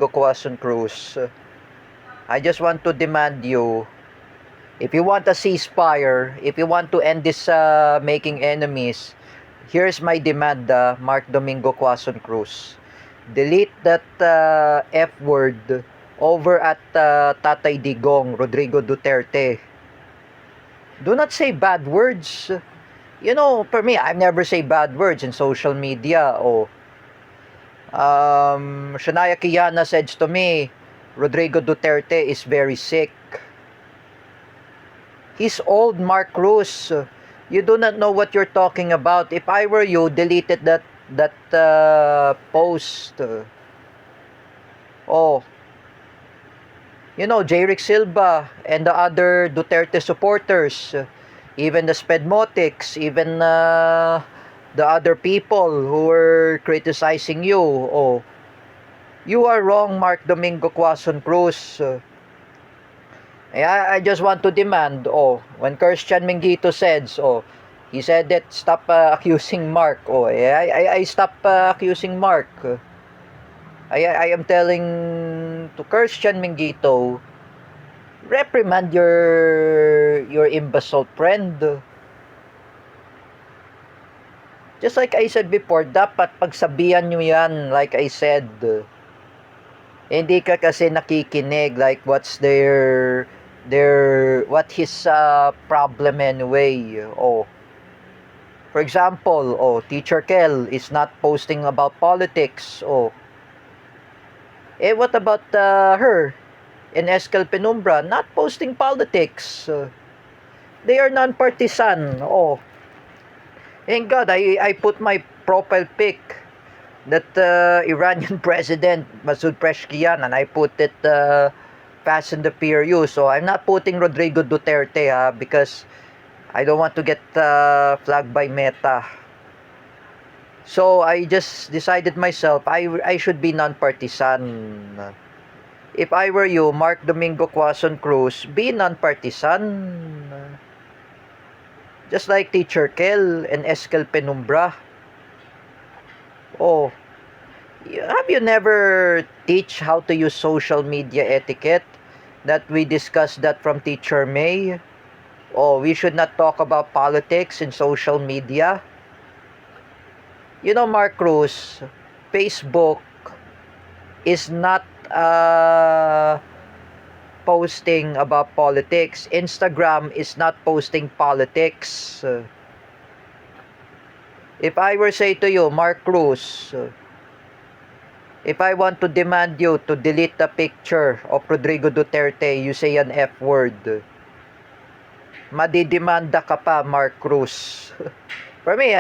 Domingo Quezon Cruz, I just want to demand you, if you want a ceasefire, if you want to end this making enemies, here's my demand, Mark Domingo Quezon Cruz. Delete that F word over at Tatay Digong, Rodrigo Duterte. Do not say bad words. You know, for me, I never say bad words in social media. Shania Kiana said to me, Rodrigo Duterte is very sick. He's old, Mark Cruz. You do not know what you're talking about. If I were you, deleted that post. You know, Jerick Silva and the other Duterte supporters, even the Spedmotics, even the other people who were criticizing you. You are wrong, Mark Domingo Quezon Cruz. I just want to demand, when Christian Mingito says, he said that stop accusing Mark. I stop accusing Mark. I am telling to Christian Mingito, reprimand your imbecile friend. Just like I said before, dapat pagsabihan nyo yan, like I said. Hindi ka kasi nakikinig, like what's what his problem anyway. For example, Teacher Kel is not posting about politics. What about her in Escal Penumbra, not posting politics? They are non-partisan. Thank God, I put my profile pic, that Iranian President Masoud Pezeshkian, and I put it Fast and the Furious. So I'm not putting Rodrigo Duterte because I don't want to get flagged by Meta. So I just decided myself I should be non-partisan. If I were you, Mark Domingo Quezon Cruz, be non-partisan. Just like Teacher Kel and Escal Penumbra. Have you never teach how to use social media etiquette? That we discussed that from Teacher May. We should not talk about politics in social media. You know, Mark Cruz, Facebook is not posting about politics. Instagram is not posting politics. If I were say to you, Mark Cruz, if I want to demand you to delete the picture of Rodrigo Duterte, you say an F word. Madidemanda ka pa, Mark Cruz. For me,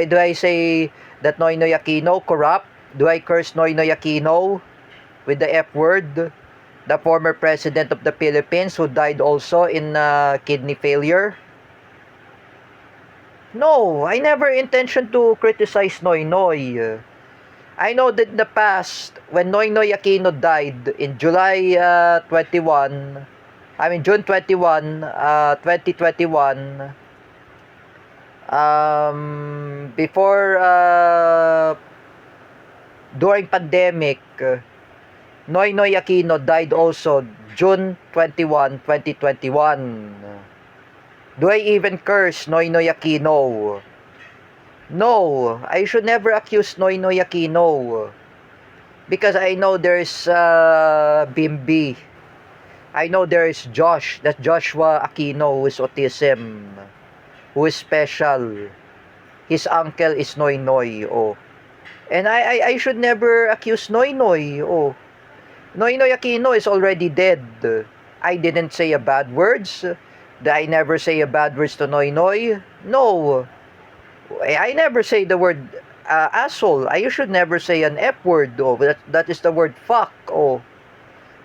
do I say that Noynoy Aquino corrupt? Do I curse Noynoy Aquino with the F word? The former president of the Philippines who died also in kidney failure? No, I never intention to criticize Noynoy. I know that in the past, when Noynoy Aquino died in June 21, 2021, before, during pandemic, Noynoy Aquino died also June 21, 2021. Do I even curse Noynoy Aquino? No, I should never accuse Noynoy Aquino. Because I know there's Bimbi. I know there's Joshua Aquino, who is autism, who is special. His uncle is Noynoy. And I should never accuse Noynoy. Noynoy Aquino is already dead. I didn't say a bad words. Did I never say a bad words to Noynoy? No. I never say the word asshole. I should never say an F word. That is the word fuck.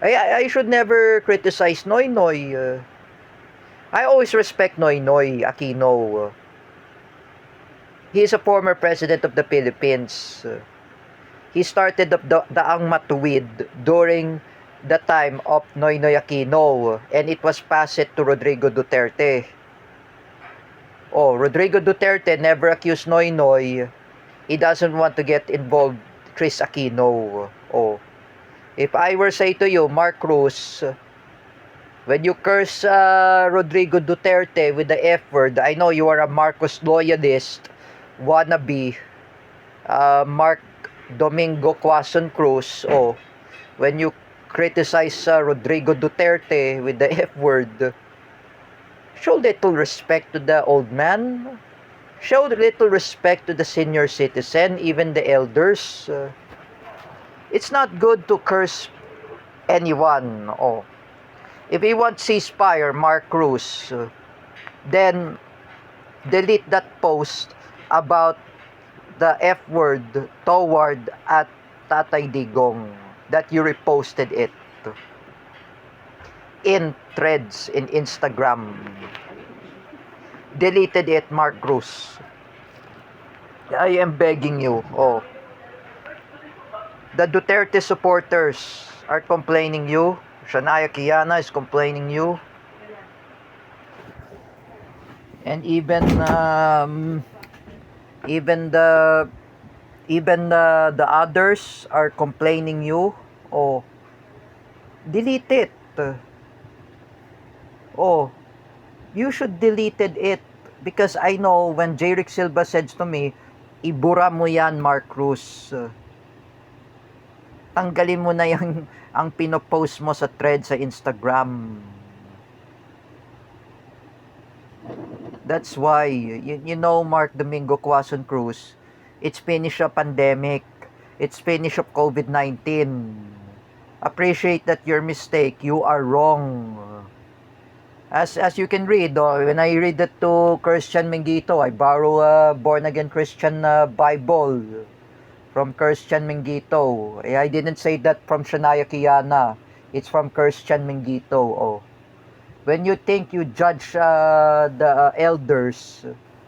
I should never criticize Noynoy. I always respect Noynoy Aquino. He is a former president of the Philippines. He started the Ang Matuwid during the time of Noynoy Aquino, and it was passed to Rodrigo Duterte. Rodrigo Duterte never accused Noynoy. He doesn't want to get involved Chris Aquino. If I were say to you, Mark Cruz, when you curse Rodrigo Duterte with the F word, I know you are a Marcos loyalist, wannabe, Mark Domingo Quezon Cruz, when you criticize Rodrigo Duterte with the F word, show little respect to the old man, show little respect to the senior citizen, even the elders. It's not good to curse anyone. If you want ceasefire, Mark Cruz, then delete that post about the F word toward at Tatay Digong that you reposted it in threads in Instagram. Deleted it, Mark Cruz. I am begging you. The Duterte supporters are complaining you. Shania Kiana is complaining you. And even the others are complaining you. Delete it. You should deleted it because I know when Jerick Silva says to me, ibura mo yan, Mark Cruz. Tanggalin mo na yung ang pinopost mo sa thread sa Instagram. That's why, you know, Mark Domingo Quezon Cruz, it's finish a pandemic. It's finish of COVID-19. Appreciate that your mistake. You are wrong. As you can read, when I read that to Christian Mengito, I borrow a born-again Christian Bible from Christian Mengito. I didn't say that from Shania Kiana. It's from Christian Mengito. When you think you judge the elders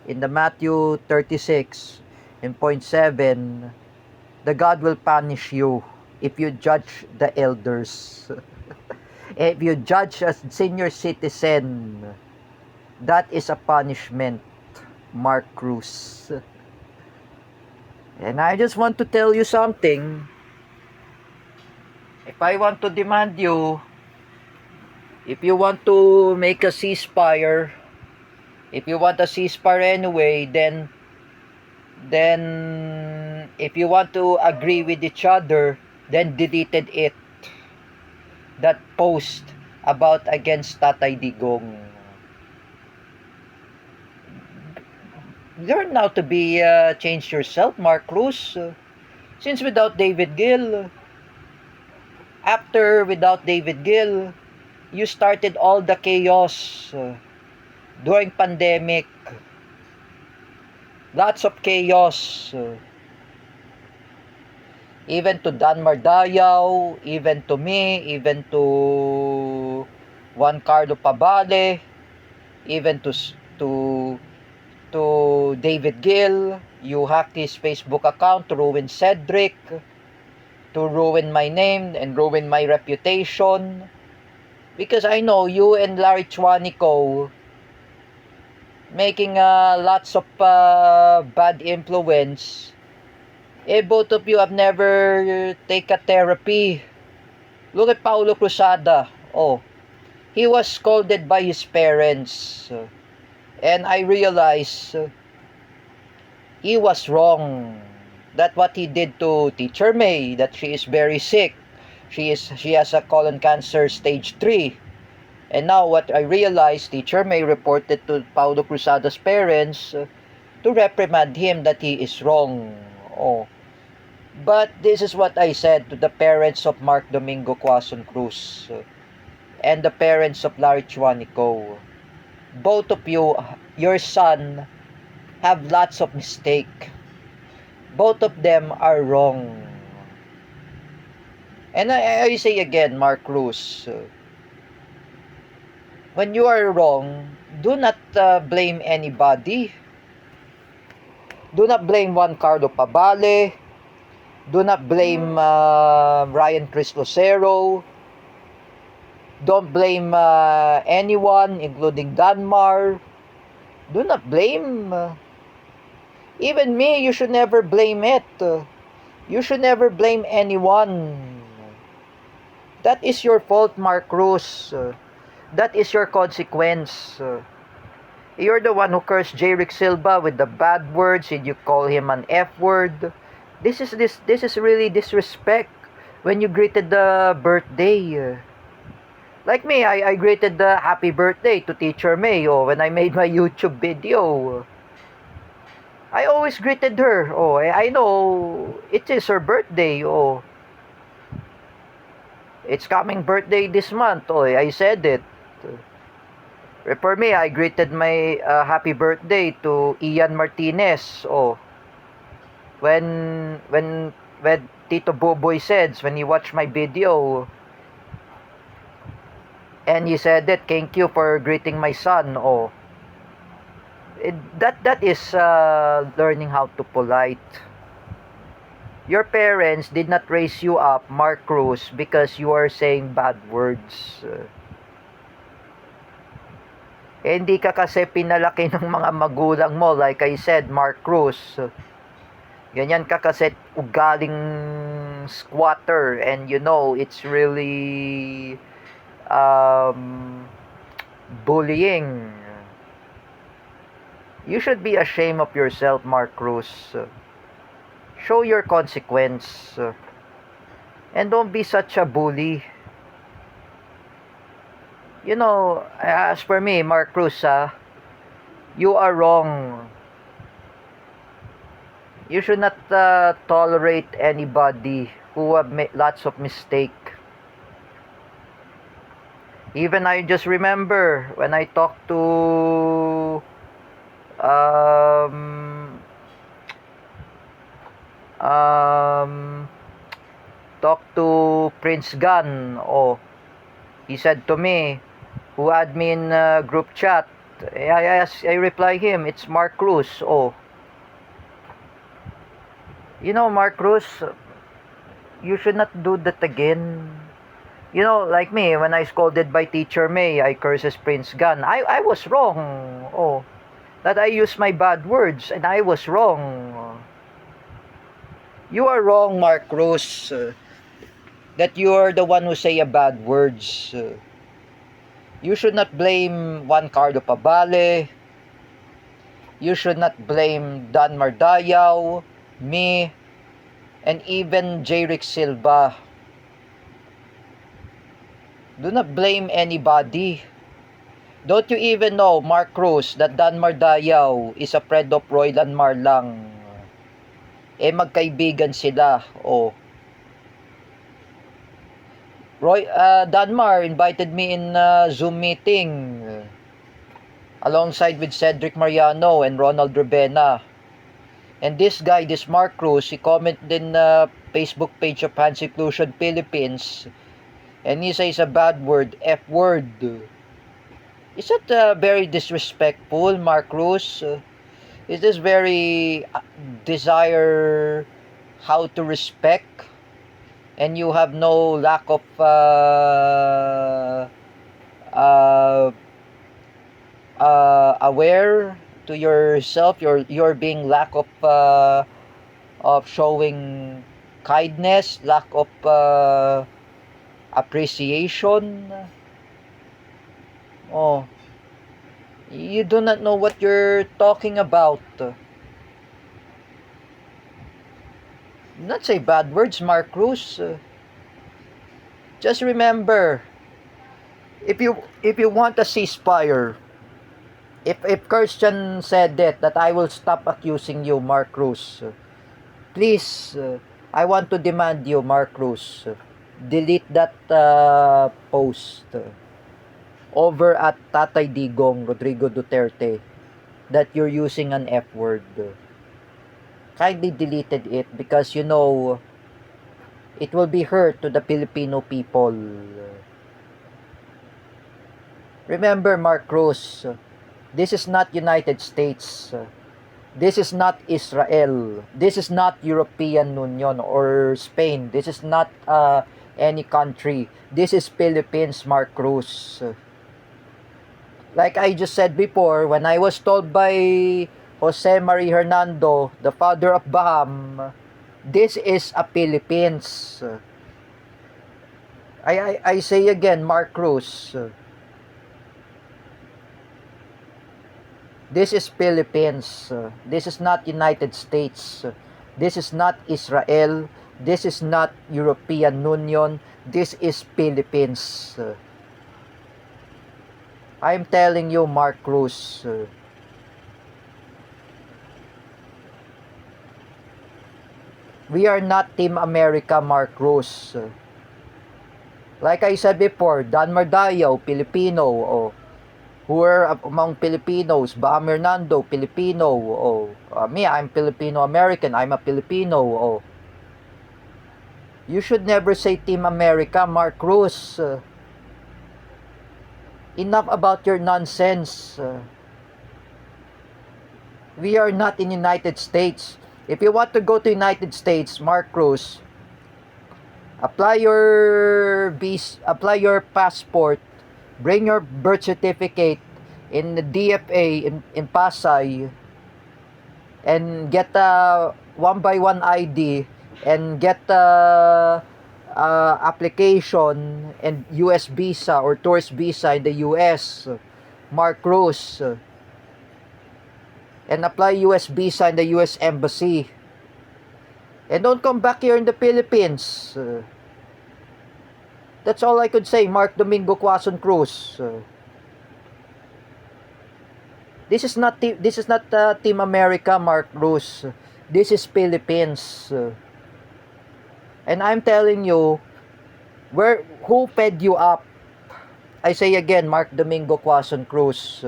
in the Matthew 36 in point 7, the God will punish you if you judge the elders. If you judge a senior citizen, that is a punishment, Mark Cruz. And I just want to tell you something. If I want to demand you, if you want to make a ceasefire, if you want a ceasefire anyway, then if you want to agree with each other, then deleted it. That post about against Tatay Digong. Learn now to be change yourself, Mark Cruz. Since without David Gill, without David Gill, you started all the chaos during pandemic. Lots of chaos. Even to Dan Mardayaw, even to me, even to Juan Carlo Pabale, even to David Gill. You hacked his Facebook account to ruin Cedric, to ruin my name and ruin my reputation. Because I know you and Larry Chuanico making lots of bad influence. Both of you have never taken therapy. Look at Paulo Cruzada. He was scolded by his parents. And I realized he was wrong. That what he did to Teacher May, that she is very sick. She has a colon cancer stage 3. And now what I realized, Teacher May reported to Paulo Cruzada's parents to reprimand him that he is wrong. But this is what I said to the parents of Mark Domingo Quezon Cruz and the parents of Larry Chuanico. Both of you, your son, have lots of mistake. Both of them are wrong. And I say again, Mark Cruz, when you are wrong, do not blame anybody. Do not blame Juan Carlo Pabale. Do not blame Ryan Chris Lucero. Don't blame anyone, including Danmar. Do not blame. Even me, you should never blame it. You should never blame anyone. That is your fault, Mark Cruz. That is your consequence. You're the one who cursed Jerick Silva with the bad words, and you call him an F word. This is really disrespect when you greeted the birthday. Like me, I greeted the happy birthday to Teacher May when I made my YouTube video. I always greeted her. I know it is her birthday. It's coming birthday this month. I said it. For me, I greeted my happy birthday to Ian Martinez. When Tito Boboy said, when he watched my video, and he said that, thank you for greeting my son. That is learning how to polite. Your parents did not raise you up, Mark Cruz, because you are saying bad words. Hindi ka kasi pinalaki ng mga magulang mo, like I said, Mark Cruz. Ganyan ka kasi ugaling squatter, and you know, it's really bullying. You should be ashamed of yourself, Mark Cruz. Show your consequence. And don't be such a bully. You know, as for me, Mark Cruz, you are wrong. You should not tolerate anybody who have made lots of mistake. Even I just remember when I talked to Prince Gun. He said to me, who had me in group chat, I reply him, it's Mark Cruz. You know, Mark Cruz, you should not do that again. You know, like me, when I scolded by Teacher May, I curses Prince Gun. I was wrong. That I used my bad words, and I was wrong. You are wrong, Mark Cruz. That you are the one who say bad words. You should not blame Juan Carlo Pabale. You should not blame Dan Mardayaw, me, and even Jerick Silva. Do not blame anybody. Don't you even know, Mark Cruz, that Dan Mardayaw is a friend of Roylan Marlang? Magkaibigan sila. Danmar invited me in Zoom meeting alongside with Cedric Mariano and Ronald Rebena. And this guy, this Mark Cruz, he commented in the Facebook page of Hans Inclusion Philippines, and he says a bad word, F word. Is that very disrespectful, Mark Cruz? Is this very desire how to respect, and you have no lack of aware to yourself, you're being lack of showing kindness, lack of appreciation. You do not know what you're talking about. Not say bad words, Mark Cruz. Just remember, if you want a ceasefire, if Christian said that I will stop accusing you, Mark Cruz, please, I want to demand you, Mark Cruz, delete that post over at Tatay Digong Rodrigo Duterte that you're using an F word. Kindly deleted it, because you know it will be hurt to the Filipino people. Remember, Mark Cruz, this is not United States. This is not Israel. This is not European Union or Spain. This is not any country. This is Philippines, Mark Cruz. Like I just said before, when I was told by Jose Marie Hernando, the father of Baham, this is a Philippines. I say again, Mark Cruz, this is Philippines. This is not United States. This is not Israel. This is not European Union. This is Philippines. I'm telling you, Mark Cruz. We are not Team America, Mark Cruz. Like I said before, Dan Mardayo, Filipino. Oh, who are among Filipinos? Bam Hernando, Filipino. Oh, me, I'm Filipino-American. I'm a Filipino. Oh, you should never say Team America, Mark Cruz. Enough about your nonsense. We are not in United States. If you want to go to United States, Mark Cruz, apply your passport, bring your birth certificate in the DFA in Pasay, and get a 1x1 ID, and get a application and US visa or tourist visa in the US, Mark Cruz, and apply US visa in the US Embassy. And don't come back here in the Philippines. That's all I could say, Mark Domingo Quezon Cruz. This is not Team America, Mark Cruz. This is Philippines. And I'm telling you, who fed you up? I say again, Mark Domingo Quezon Cruz.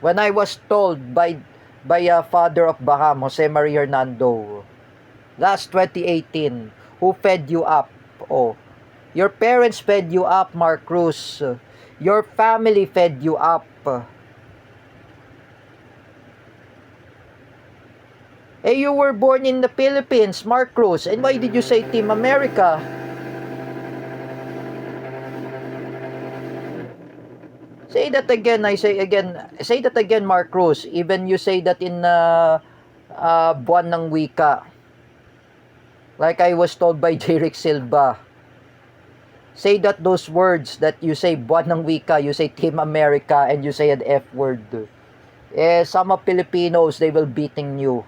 When I was told by father of Baham, Jose Maria Hernando, last 2018, who fed you up? Oh, your parents fed you up, Mark Cruz. Your family fed you up. You were born in the Philippines, Mark Cruz. And why did you say Team America? Say that again, say that again, Mark Cruz. Even you say that in Buwan ng Wika. Like I was told by Jeric Silva. Say that those words that you say, Buwan ng Wika, you say Team America, and you say an F word. Some of Filipinos, they will beating you.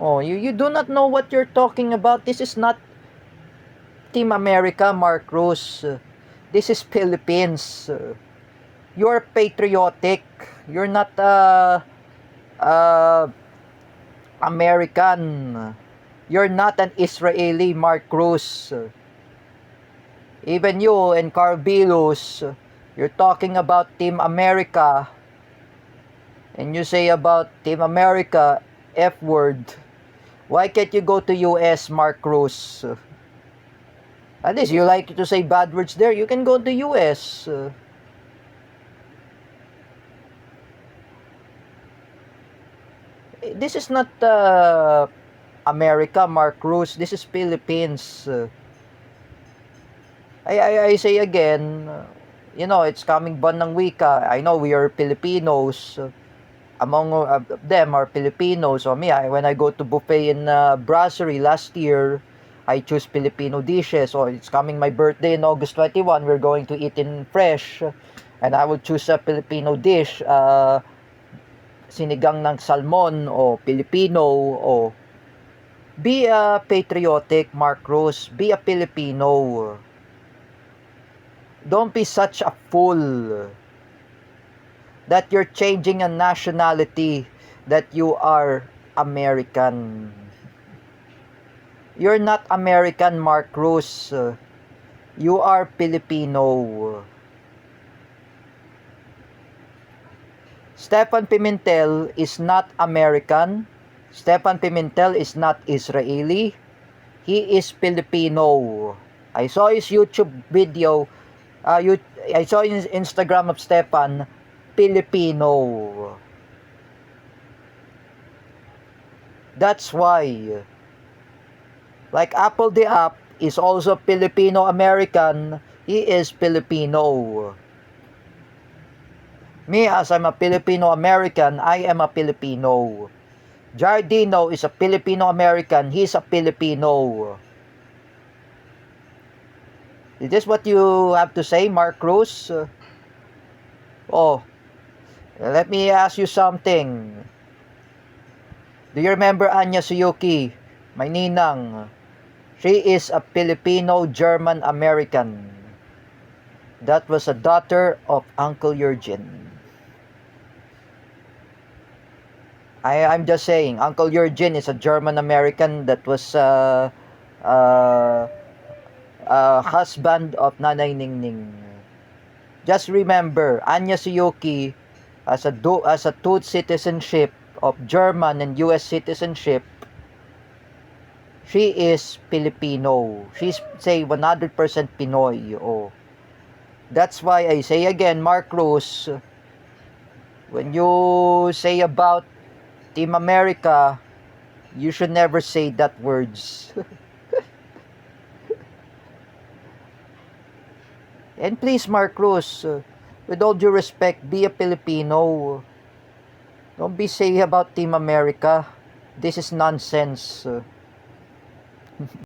Oh, you do not know what you're talking about. This is not Team America, Mark Cruz. This is Philippines. You're patriotic. You're not American. You're not an Israeli, Mark Cruz. Even you and Carl Bilus, you're talking about Team America. And you say about Team America, F word. Why can't you go to US, Mark Cruz? At least you like to say bad words there. You can go to US. This is not America, Mark Cruz. This is Philippines. I say again, it's coming Buwan ng Wika. I know we are Filipinos. Among them are Filipinos. So me, when I go to buffet in Brasserie last year, I choose Filipino dishes. So it's coming my birthday in August 21. We're going to eat in Fresh. And I will choose a Filipino dish. Sinigang ng salmon o Filipino o be a patriotic, Mark Cruz. Be a Filipino. Don't be such a fool that you're changing a nationality, that you are American. You're not American, Mark Cruz. You are Filipino. Stefan Pimentel is not American. Stefan Pimentel is not Israeli. He is Filipino. I saw his YouTube video. I saw his Instagram of Stefan. Filipino. That's why. Like Apple the App is also Filipino-American. He is Filipino. Me, as I'm a Filipino-American, I am a Filipino. Jardino is a Filipino-American. He's a Filipino. Is this what you have to say, Mark Cruz? Oh, let me ask you something. Do you remember Anya Suyuki, my ninang? She is a Filipino-German-American. That was a daughter of Uncle Eugene. I'm just saying, Uncle Eugene is a German-American that was uh, husband of Nanay Ningning. Just remember, Anya Suyuki as a two citizenship of German and US citizenship, she is Filipino. She's say 100% Pinoy. Oh. That's why I say again, Mark Cruz, when you say about Team America, you should never say that words. And please, Mark Cruz, with all due respect, be a Filipino. Don't be saying about Team America. This is nonsense.